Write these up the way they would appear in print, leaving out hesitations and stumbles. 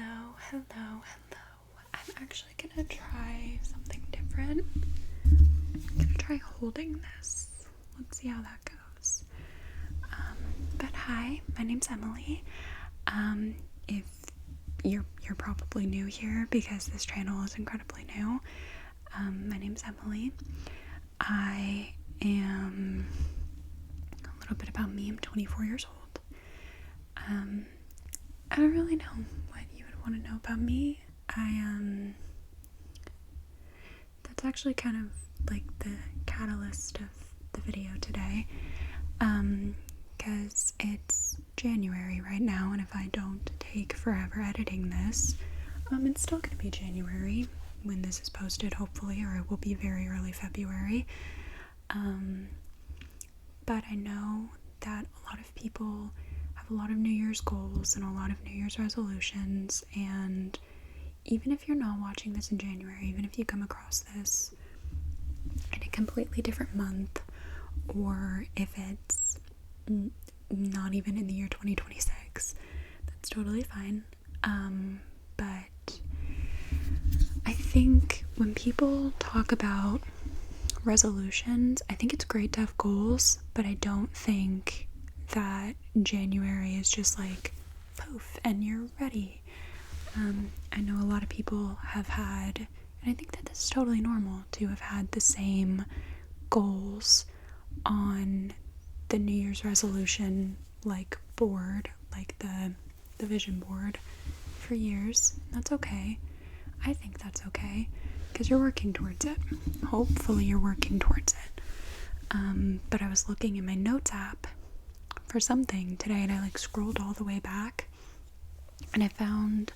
Hello. I'm actually gonna try something different. I'm gonna try holding this. Let's see how that goes. But hi, my name's Emily. If you're probably new here because this channel is incredibly new. My name's Emily. I am a little bit about me. I'm 24 years old. I don't really know what you would want to know about me. That's actually kind of like the catalyst of the video today, because it's January right now, and if I don't take forever editing this, it's still going to be January when this is posted, hopefully, or it will be very early February. But I know that a lot of people have a lot of New Year's goals and a lot of New Year's resolutions, and even if you're not watching this in January, even if you come across this in a completely different month, or if it's not even in the year 2026, that's totally fine. But I think when people talk about resolutions, I think it's great to have goals, but I don't think that January is just like poof and you're ready. I know a lot of people have had, and I think that this is totally normal, to have had the same goals on the New Year's resolution board, like the vision board, for years. That's okay. I think that's okay, because you're working towards it. Hopefully you're working towards it. But I was looking in my notes app for something today, and I scrolled all the way back, and I found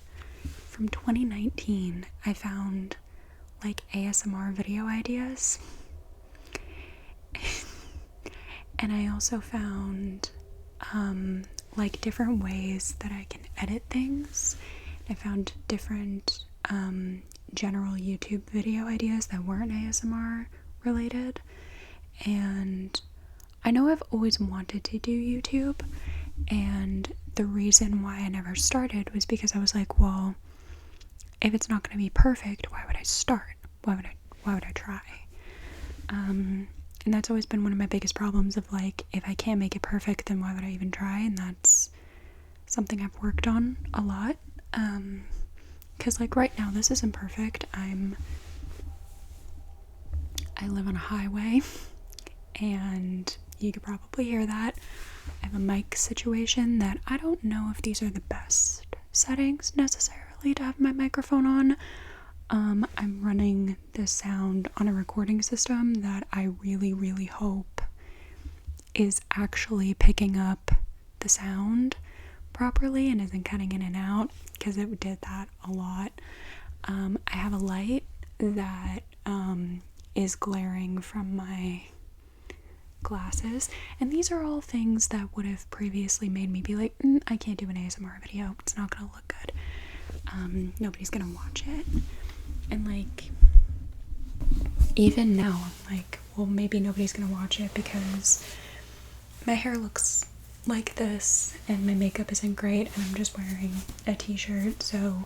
from 2019, I found ASMR video ideas. And I also found different ways that I can edit things. I found different general YouTube video ideas that weren't ASMR related. And I know I've always wanted to do YouTube, and the reason why I never started was because I was like, well, if it's not going to be perfect, why would I start? Why would I try? And that's always been one of my biggest problems of if I can't make it perfect, then why would I even try? And that's something I've worked on a lot. Because right now this isn't perfect. I live on a highway, and you could probably hear that. I have a mic situation that I don't know if these are the best settings necessarily to have my microphone on. I'm running this sound on a recording system that I really, really hope is actually picking up the sound properly and isn't cutting in and out, because it did that a lot. I have a light that is glaring from my glasses, and these are all things that would have previously made me be like, I can't do an ASMR video, it's not gonna look good, nobody's gonna watch it. And even now I'm well, maybe nobody's gonna watch it because my hair looks like this and my makeup isn't great and I'm just wearing a t-shirt, so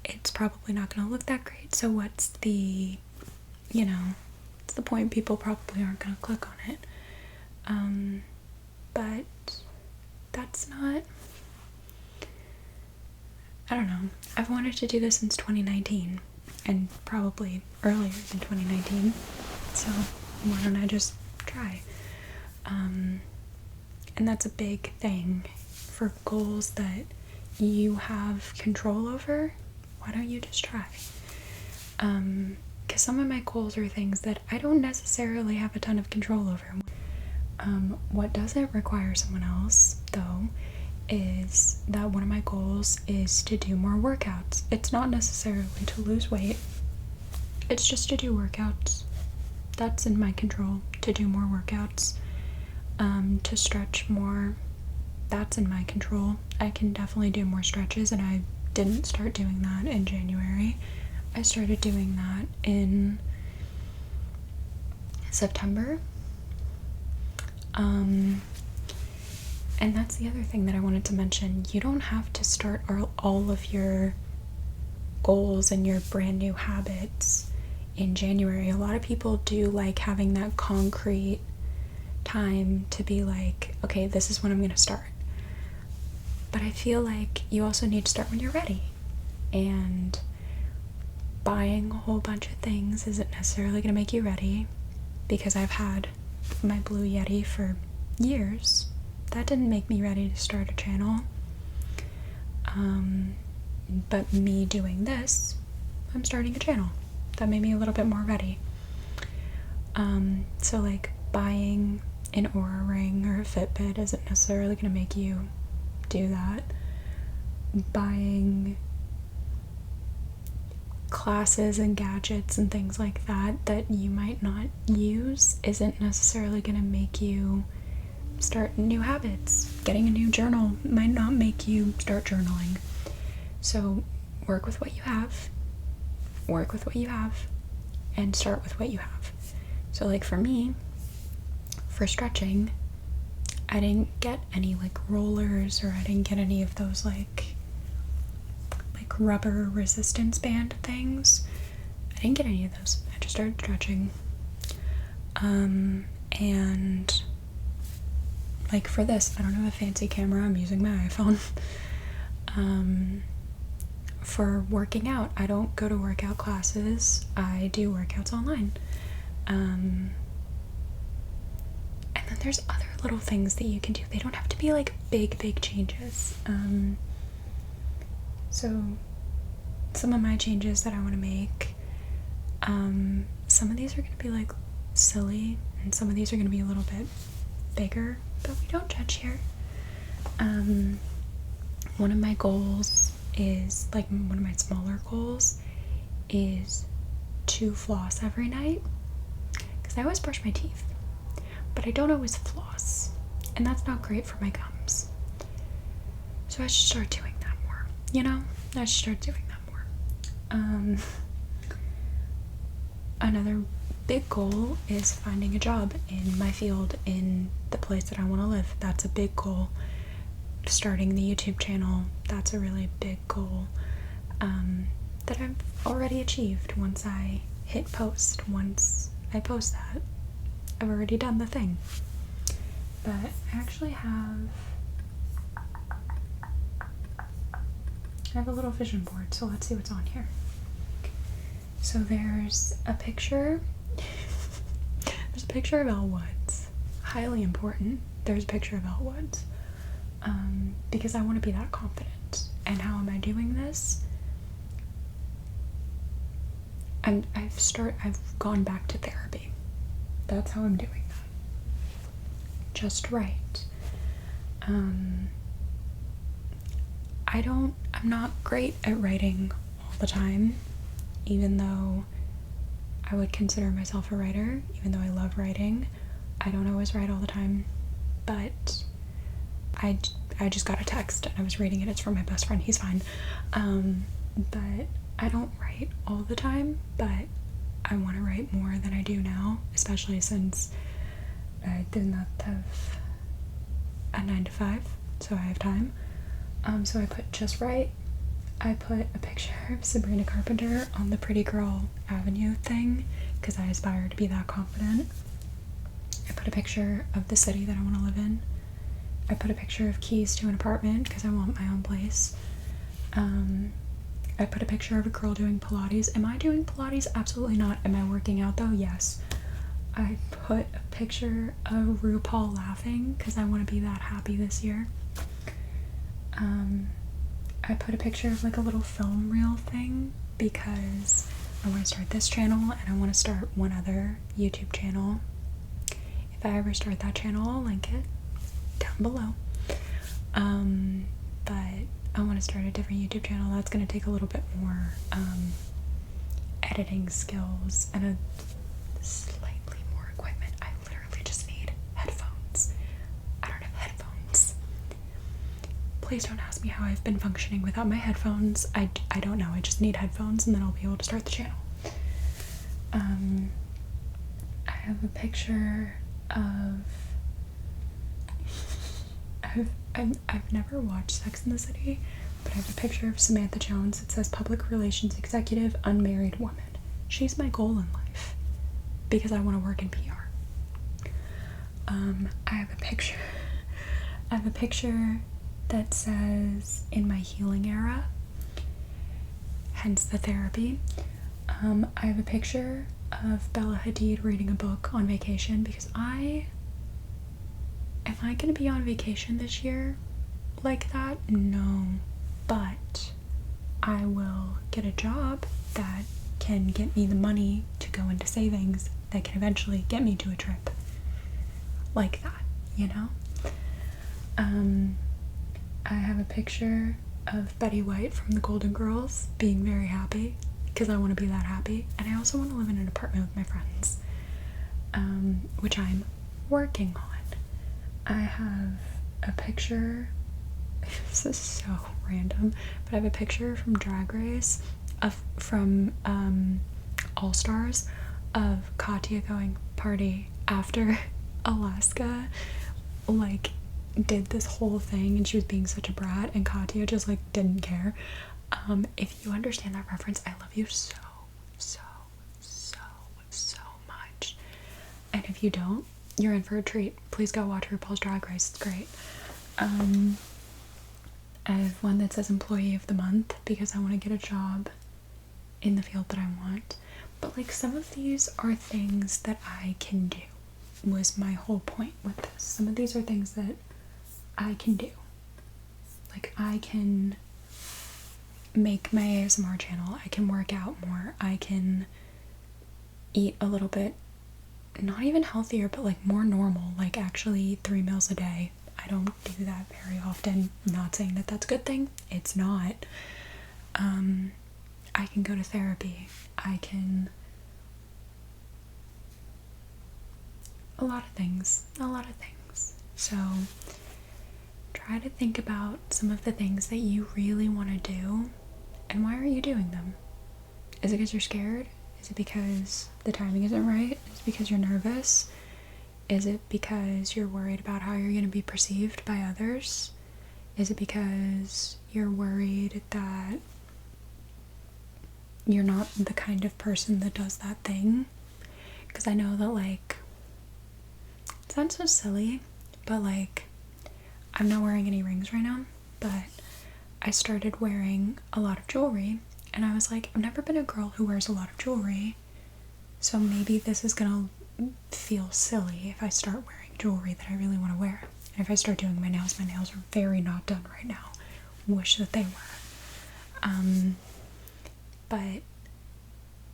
it's probably not gonna look that great. So what's the what's the point? People probably aren't gonna click on it. But that's not, I don't know. I've wanted to do this since 2019, and probably earlier than 2019, so why don't I just try? And that's a big thing for goals that you have control over. Why don't you just try? Because some of my goals are things that I don't necessarily have a ton of control over. What doesn't require someone else, though, is that one of my goals is to do more workouts. It's not necessarily to lose weight, it's just to do workouts. That's in my control, to do more workouts. To stretch more, that's in my control. I can definitely do more stretches, and I didn't start doing that in January. I started doing that in September. And And that's the other thing that I wanted to mention. You don't have to start all of your goals and your brand new habits in January. A lot of people do like having that concrete time to be like, okay, this is when I'm going to start. But I feel like you also need to start when you're ready. And buying a whole bunch of things isn't necessarily going to make you ready, because I've had my Blue Yeti for years. That didn't make me ready to start a channel. But me doing this, I'm starting a channel. That made me a little bit more ready. So like buying an Oura Ring or a Fitbit isn't necessarily going to make you do that. Buying classes and gadgets and things like that that you might not use isn't necessarily going to make you start new habits. Getting a new journal might not make you start journaling. So work with what you have, and start with what you have. So like for me, for stretching, I didn't get any like rollers, or I didn't get any of those like rubber resistance band things. I didn't get any of those. I just started stretching. And like for this, I don't have a fancy camera, I'm using my iPhone. For working out, I don't go to workout classes, I do workouts online. And then there's other little things that you can do. They don't have to be like big changes. So some of my changes that I want to make, some of these are going to be like silly, and some of these are going to be a little bit bigger, but we don't judge here. One of my goals is, like one of my smaller goals is to floss every night, because I always brush my teeth, but I don't always floss, and that's not great for my gums. So I should start doing that more, I should start doing that more. Another big goal is finding a job in my field, in the place that I want to live. That's a big goal. Starting the YouTube channel, that's a really big goal, that I've already achieved. Once I hit post, once I post that, I've already done the thing. But I actually have a little vision board, so let's see what's on here. So there's a picture of Elle Woods. Highly important. There's a picture of Elle Woods. Because I want to be that confident. And how am I doing this? I've gone back to therapy. That's how I'm doing that. Just right. I'm not great at writing all the time, even though I would consider myself a writer, even though I love writing. I don't always write all the time, but I just got a text and I was reading it. It's from my best friend. He's fine. But I don't write all the time, but I want to write more than I do now, especially since I do not have a 9-to-5, so I have time. So I put just right. I put a picture of Sabrina Carpenter on the Pretty Girl Avenue thing, because I aspire to be that confident. I put a picture of the city that I want to live in. I put a picture of keys to an apartment, because I want my own place. I put a picture of a girl doing Pilates. Am I doing Pilates? Absolutely not. Am I working out though? Yes. I put a picture of RuPaul laughing, because I want to be that happy this year. I put a picture of like a little film reel thing, because I want to start this channel and I want to start one other YouTube channel. If I ever start that channel, I'll link it down below. But I want to start a different YouTube channel. That's going to take a little bit more editing skills and a slightly more equipment. I literally just need headphones. I don't have headphones. Please don't ask me how I've been functioning without my headphones. I don't know. I just need headphones and then I'll be able to start the channel. I have a picture of I've never watched Sex in the City, but I have a picture of Samantha Jones. It says public relations executive, unmarried woman. She's my goal in life because I want to work in PR. I have a picture. I have a picture that says in my healing era, hence the therapy. I have a picture of Bella Hadid reading a book on vacation because am I gonna be on vacation this year like that? No, but I will get a job that can get me the money to go into savings that can eventually get me to a trip like that, you know? I have a picture of Betty White from the Golden Girls being very happy because I want to be that happy, and I also want to live in an apartment with my friends, which I'm working on. I have a picture, this is so random, but I have a picture from Drag Race from All Stars of Katya going party after Alaska like did this whole thing and she was being such a brat and Katya just like didn't care. If you understand that reference, I love you so much. And if you don't, you're in for a treat. Please go watch RuPaul's Drag Race, it's great. I have one that says employee of the month because I want to get a job in the field that I want. But like some of these are things that I can do, was my whole point with this. Some of these are things that I can do. Like I can make my ASMR channel, I can work out more, I can eat a little bit, not even healthier, but like more normal, like actually eat 3 meals a day. I don't do that very often. I'm not saying that that's a good thing. It's not. I can go to therapy. I can... A lot of things. So, try to think about some of the things that you really want to do, and why are you doing them? Is it because you're scared? Is it because the timing isn't right? Is it because you're nervous? Is it because you're worried about how you're going to be perceived by others? Is it because you're worried that you're not the kind of person that does that thing? Because I know that, like, it sounds so silly, but like, I'm not wearing any rings right now, but I started wearing a lot of jewelry, and I was like, I've never been a girl who wears a lot of jewelry, so maybe this is gonna feel silly if I start wearing jewelry that I really want to wear. And if I start doing my nails are very not done right now. Wish that they were. But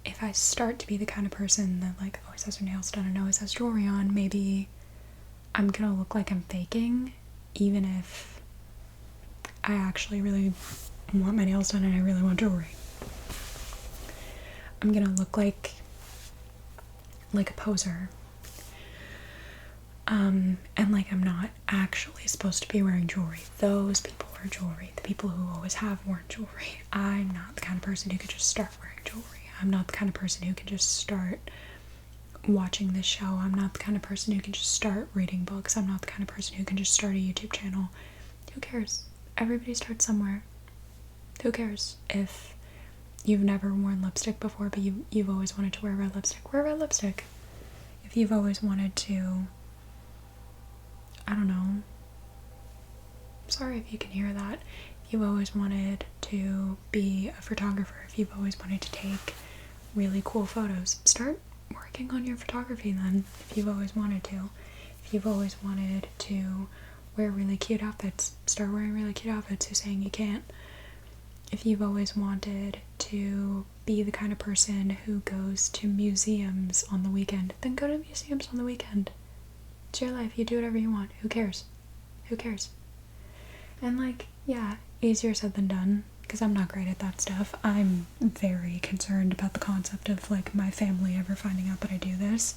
if I start to be the kind of person that like always has her nails done and always has jewelry on, maybe I'm gonna look like I'm faking, even if I actually really want my nails done and I really want jewelry. I'm gonna look like a poser. And like I'm not actually supposed to be wearing jewelry. Those people wear jewelry. The people who always have worn jewelry. I'm not the kind of person who could just start wearing jewelry. I'm not the kind of person who can just start watching this show. I'm not the kind of person who can just start reading books. I'm not the kind of person who can just start a YouTube channel. Who cares? Everybody starts somewhere. Who cares if you've never worn lipstick before, but you've always wanted to wear red lipstick? Wear red lipstick. If you've always wanted to, I don't know, sorry if you can hear that, if you've always wanted to be a photographer, if you've always wanted to take really cool photos, start working on your photography then. If you've always wanted to. If you've always wanted to wear really cute outfits, start wearing really cute outfits. Who's saying you can't? If you've always wanted to be the kind of person who goes to museums on the weekend, then go to museums on the weekend. It's your life. You do whatever you want. Who cares? Who cares? And like, yeah, easier said than done, because I'm not great at that stuff. I'm very concerned about the concept of like my family ever finding out that I do this.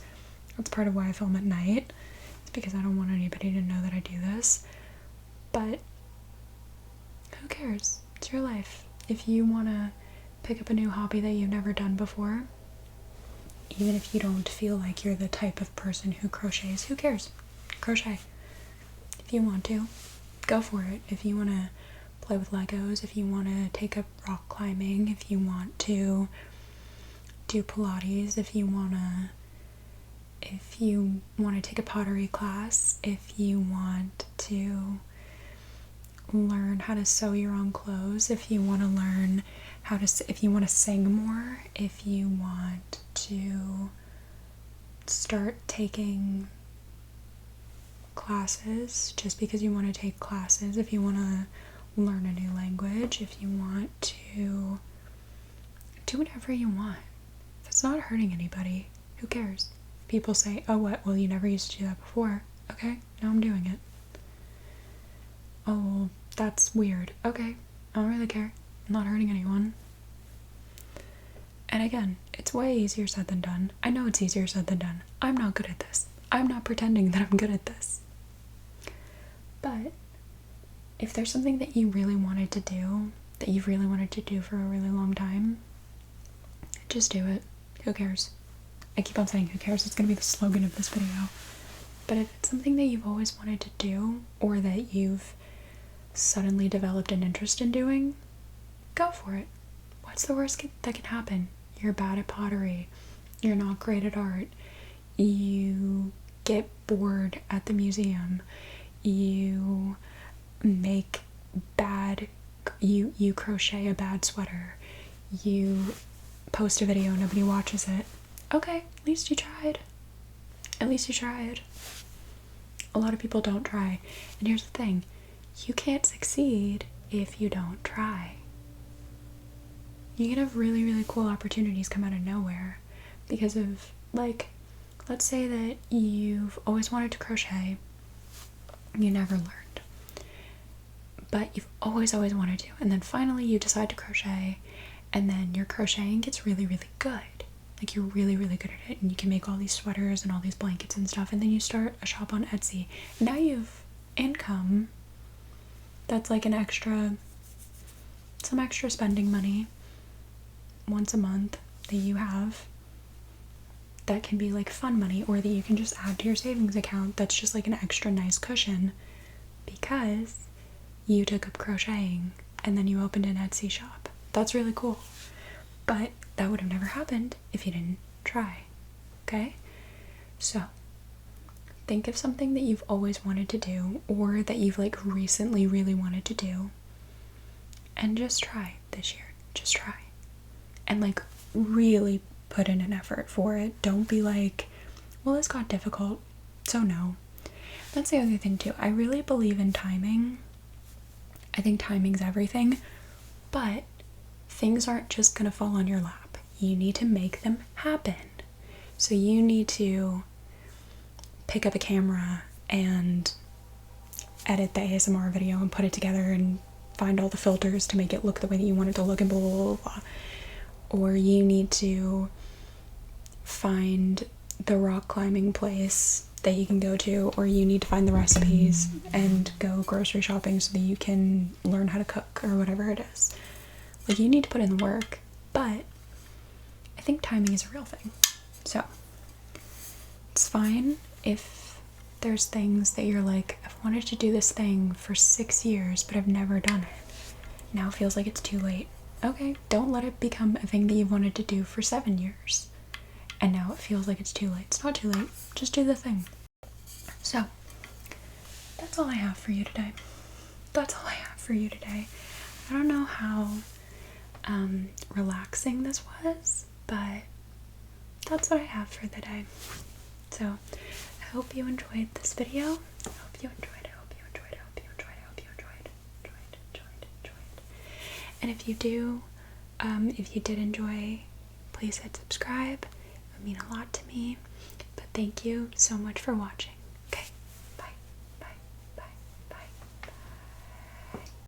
That's part of why I film at night. It's because I don't want anybody to know that I do this. But who cares? It's your life. If you want to pick up a new hobby that you've never done before, even if you don't feel like you're the type of person who crochets, who cares? Crochet. If you want to. go for it. If you want to play with Legos, if you want to take up rock climbing, if you want to do Pilates, if you want to take a pottery class, if you want to learn how to sew your own clothes, if you want to learn if you want to sing more, if you want to start taking classes just because you want to take classes, if you want to learn a new language, if you want to do whatever you want. If it's not hurting anybody, who cares? People say, oh, what? Well, you never used to do that before. Okay, now I'm doing it. Oh, well, that's weird. Okay, I don't really care. I'm not hurting anyone. And again, it's way easier said than done. I know it's easier said than done. I'm not good at this. I'm not pretending that I'm good at this. But if there's something that you really wanted to do, that you've really wanted to do for a really long time, just do it. Who cares? I keep on saying who cares. It's going to be the slogan of this video. But if it's something that you've always wanted to do, or that you've suddenly developed an interest in doing, go for it. What's the worst that can happen? You're bad at pottery. You're not great at art. You get bored at the museum. You make you crochet a bad sweater. You post a video, nobody watches it. Okay, at least you tried. At least you tried. A lot of people don't try. And here's the thing. You can't succeed if you don't try. You can have really, really cool opportunities come out of nowhere because of, like, let's say that you've always wanted to crochet, you never learned, but you've always wanted to, and then finally you decide to crochet, and then your crocheting gets really, really good. Like, you're really, really good at it, and you can make all these sweaters and all these blankets and stuff, and then you start a shop on Etsy. Now you've income that's like some extra spending money once a month that you have that can be like fun money, or that you can just add to your savings account that's just like an extra nice cushion because you took up crocheting and then you opened an Etsy shop. That's really cool. But that would have never happened if you didn't try. Okay? So, think of something that you've always wanted to do, or that you've like recently really wanted to do, and just try this year. Just try. And like really put in an effort for it. Don't be like, well, this got difficult, so no. That's the other thing too. I really believe in timing. I think timing's everything, but things aren't just gonna fall on your lap. You need to make them happen. So you need to pick up a camera and edit the ASMR video and put it together and find all the filters to make it look the way that you want it to look and blah, blah, blah, blah. Or you need to find the rock climbing place that you can go to, or you need to find the recipes and go grocery shopping so that you can learn how to cook or whatever it is. Like, you need to put in the work, but I think timing is a real thing. So it's fine if there's things that you're like, I've wanted to do this thing for 6 years, but I've never done it. Now it feels like it's too late. Okay, don't let it become a thing that you've wanted to do for 7 years. And now it feels like it's too late. It's not too late. Just do the thing. So, that's all I have for you today. That's all I have for you today. I don't know how relaxing this was, but that's what I have for the day. So, I hope you enjoyed this video. I hope you enjoyed it. And if you do, if you did enjoy, please hit subscribe. It would mean a lot to me. But thank you so much for watching.